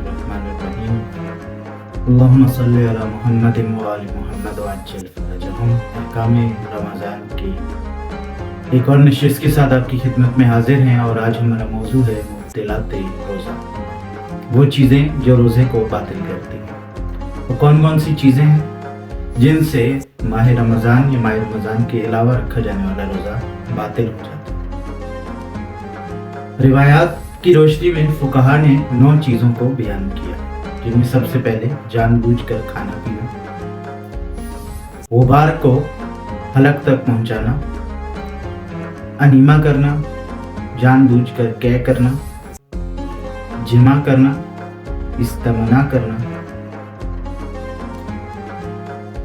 बिस्मिल्लाहिर्रहमानिर्रहीम। अल्लाहुम्मा सल्लि अला मुहम्मद व आलि मुहम्मद वअज्जिल फरजहुम। अहकाम रमज़ान की एक और नशिस्त के साथ आपकी खिदमत में हाजिर हैं और आज हमारा मौजू है मुब्तिलात रोज़ा, वो चीज़ें जो रोज़े को बातिल करती हैं। वो कौन कौन सी चीज़ें हैं जिनसे माह रमज़ान या माह रमज़ान के अलावा रखा जाने वाला रोज़ा बातिल हो जाता है। रिवायात की रोशनी में फुकहा ने 9 चीज़ों को बयान किया, जिनमें सबसे पहले जानबूझकर खाना पीना, गुबार को हलक तक पहुंचाना, अनीमा करना, जानबूझकर कै करना, जिमा करना, इस्तेमना करना,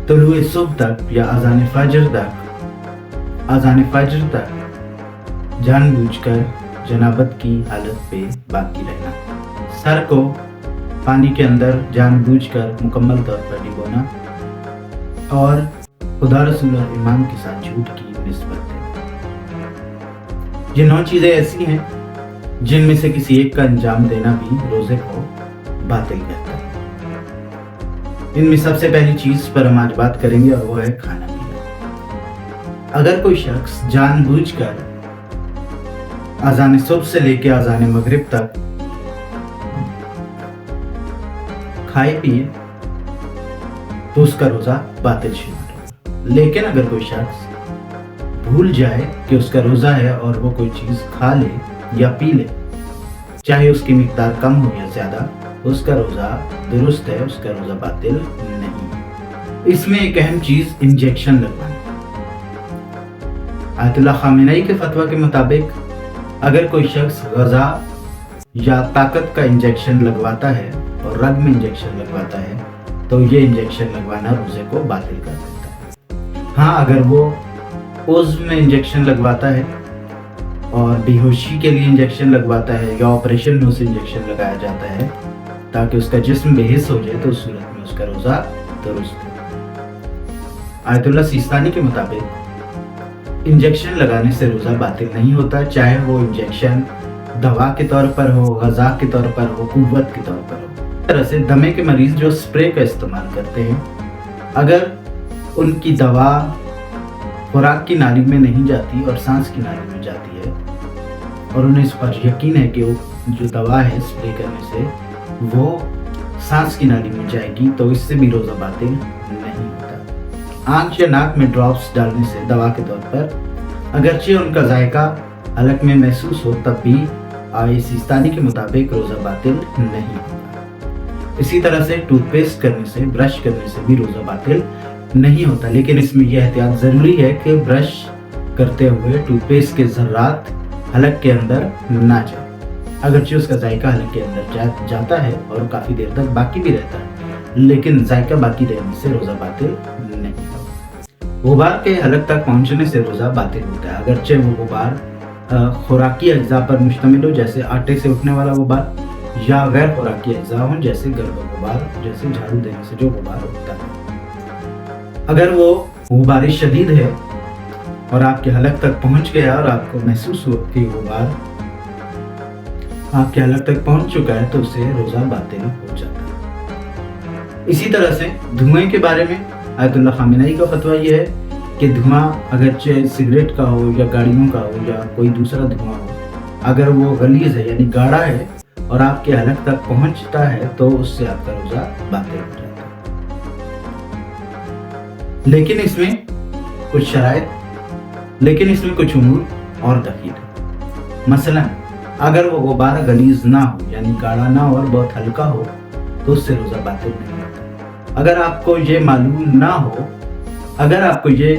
तुलुए सुबह तक या अज़ान फजर तक जानबूझकर जनाबत की हालत पे बाकी रहना, सर को पानी के अंदर जानबूझकर मुकम्मल तौर पर डिबोना और खुदा रसूल और इमाम के साथ झूठ की निस्बत देना। ये 9 चीज़ें ऐसी हैं जिनमें से किसी एक का अंजाम देना भी रोज़े को बातिल करता है। इनमें सबसे पहली चीज़ पर हम आज बात करेंगे और वो है खाना पीना। अगर कोई शख्स जानबूझकर अज़ान सुबह से लेकर अज़ान मगरिब तक खाए पिए तो उसका रोज़ा बातिल शुमार होगा। लेकिन अगर कोई शख्स भूल जाए कि उसका रोज़ा है और वो कोई चीज़ खा ले या पी ले, चाहे उसकी मिकदार कम हो या ज़्यादा, उसका रोज़ा दुरुस्त है, उसका रोज़ा बातिल नहीं है। इसमें एक अहम चीज़ इंजेक्शन लगवाना। आयतुल्लाह खामेनी के फतवा के मुताबिक अगर कोई शख्स ग़ज़ा या ताकत का इंजेक्शन लगवाता है और रग में इंजेक्शन लगवाता है तो ये इंजेक्शन लगवाना रोज़े को बातिल कर देता है। हाँ, अगर वो उज़्व में इंजेक्शन लगवाता है और बेहोशी के लिए इंजेक्शन लगवाता है या ऑपरेशन में उसे इंजेक्शन लगाया जाता है ताकि उसका जिस्म बेहिस हो जाए, तो उस सूरत में उसका रोज़ा दुरुस्त है। आयतुल्लाह सिस्तानी के मुताबिक इंजेक्शन लगाने से रोज़ा बातिल नहीं होता, चाहे वो इंजेक्शन दवा के तौर पर हो, ग़ज़ा के तौर पर हो, कुव्वत के तौर पर हो। इस तरह से दमे के मरीज़ जो स्प्रे का इस्तेमाल करते हैं, अगर उनकी दवा खुराक की नाली में नहीं जाती और सांस की नाली में जाती है और उन्हें इस पर यकीन है कि वो जो दवा है स्प्रे करने से वो सांस की नाली में जाएगी, तो इससे भी रोज़ा बातिल नहीं होता। आँख या नाक में ड्रॉप्स डालने से दवा के तौर पर अगरचे उनका जायका हलक में महसूस हो, तब भी आए सिस्तानी के मुताबिक रोज़ा बातिल नहीं होता। इसी तरह से टूथपेस्ट करने से, ब्रश करने से भी रोज़ा बातिल नहीं होता, लेकिन इसमें यह एहतियात ज़रूरी है कि ब्रश करते हुए टूथपेस्ट के ज़र्रात हलक के अंदर ना जाए। अगरचे उसका जायका हलक के अंदर जाता है और काफ़ी देर तक बाकी भी रहता है, लेकिन जायका बाकी रहने से रोज़ा बातिल नहीं होता। गुबार के हलक तक पहुंचने से रोज़ा बातिल होता है, अगरचे वो गुबार खुराकी अज्जा पर मुश्तमिल हो, जैसे आटे से उठने वाला गुबार, या गैर खुराकी अज्जा हो, जैसे गर्द गुबार, जैसे झाड़ू देने से जो गुबार उठता है। अगर वो गुबार शदीद है और आपके हलक तक पहुंच गया और आपको महसूस हो कि गुबार आपके हलक तक पहुंच चुका है, तो उससे रोज़ा बातिल हो जाता है। इसी तरह से धुएं के बारे में आयतुल्लाह खामेनी का फतवा यह है कि धुआं अगरचे सिगरेट का हो या गाड़ियों का हो या कोई दूसरा धुआं हो, अगर वो गलीज़ है यानी गाढ़ा है और आपके हलक तक पहुंचता है तो उससे आपका रोज़ा बातिल हो जाता है। लेकिन इसमें कुछ उमूर और दखील है। मसलन अगर वो गुबार गलीज़ ना हो यानी गाढ़ा ना हो और बहुत हल्का हो तो उससे रोज़ा बातिल नहीं होता। अगर आपको ये मालूम ना हो, अगर आपको ये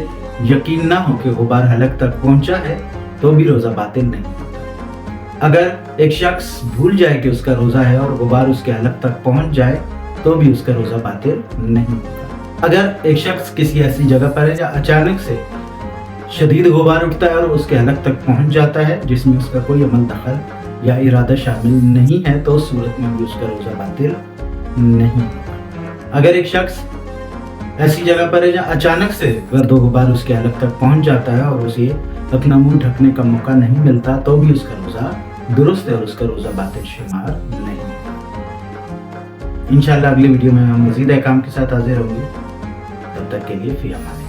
यकीन ना हो कि गुबार हलक तक पहुंचा है, तो भी रोज़ा बातिल नहीं होता। अगर एक शख्स भूल जाए कि उसका रोज़ा है और गुबार उसके हलक तक पहुंच जाए, तो भी उसका रोज़ा बातिल नहीं होगा। अगर एक शख्स किसी ऐसी जगह पर है जहाँ अचानक से शदीद गुबार उठता है और उसके हलक तक पहुंच जाता है, जिसमें उसका कोई अमल दखल या इरादा शामिल नहीं है, तो उस सूरत में भी उसका रोज़ा बातिल नहीं होगा। अगर एक शख्स ऐसी जगह पर है जहाँ अचानक से गर्द गुबार उसके हलक तक पहुंच जाता है और उसे अपना मुंह ढकने का मौका नहीं मिलता, तो भी उसका रोज़ा दुरुस्त है और उसका रोज़ा बातिल शुमार नहीं। इंशाल्लाह अगली वीडियो में मैं मज़ीद अहकाम के साथ हाजिर होंगे। तब तक के लिए फ़ी अमान।